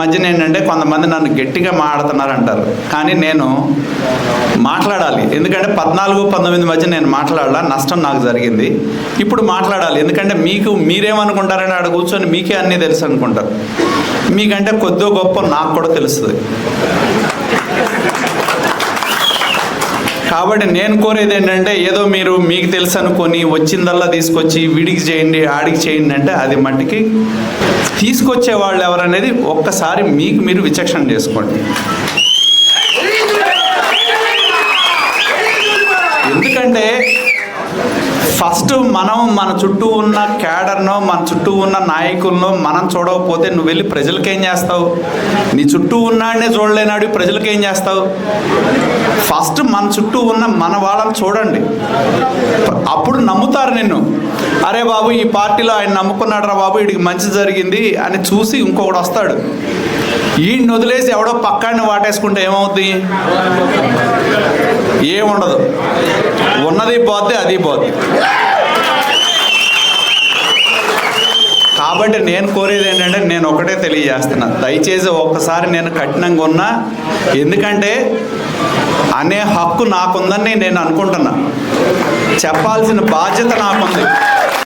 మధ్యన ఏంటంటే కొంతమంది నన్ను గట్టిగా మాట్లాడుతున్నారు అంటారు, కానీ నేను మాట్లాడాలి. ఎందుకంటే 14-19 మధ్య నేను మాట్లాడాల, నష్టం నాకు జరిగింది. ఇప్పుడు మాట్లాడాలి, ఎందుకంటే మీరేమనుకుంటారని ఆడ కూర్చొని మీకే అన్నీ తెలుసు అనుకుంటారు. మీకంటే కొద్దో గొప్ప నాకు కూడా తెలుస్తుంది. కాబట్టి నేను కోరేది ఏంటంటే, ఏదో మీకు తెలుసు అనుకొని వచ్చిందల్లా తీసుకొచ్చి వీడికి చేయండి ఆడికి చేయండి అంటే అది మట్టికి తీసుకొచ్చే వాళ్ళు ఎవరనేది ఒక్కసారి మీరు విచక్షణ చేసుకోండి. ఎందుకంటే ఫస్ట్ మనం మన చుట్టూ ఉన్న క్యాడర్నో మన చుట్టూ ఉన్న నాయకులను మనం చూడకపోతే నువ్వు వెళ్ళి ప్రజలకేం చేస్తావు? నీ చుట్టూ ఉన్నాడనే చూడలేనాడు ప్రజలకేం చేస్తావు? ఫస్ట్ మన చుట్టూ ఉన్న మన వాళ్ళని చూడండి, అప్పుడు నమ్ముతారు నిన్ను. అరే బాబు ఈ పార్టీలో ఆయన నమ్ముకున్నాడు రా బాబు, వీడికి మంచి జరిగింది అని చూసి ఇంకొకడు వస్తాడు. వీడిని వదిలేసి ఎవడో పక్కాడిని వాటేసుకుంటే ఏమవుద్ది? ఏముండదు, ఉన్నది పోద్ది అది పోద్ది. కాబట్టి నేను కోరేది ఏంటంటే, నేను ఒకటే తెలియజేస్తున్నా, దయచేసి ఒక్కసారి నేను కఠినంగా ఉన్నా, ఎందుకంటే అనే హక్కు నాకుందని నేను అనుకుంటున్నా, చెప్పాల్సిన బాధ్యత నాకుంది.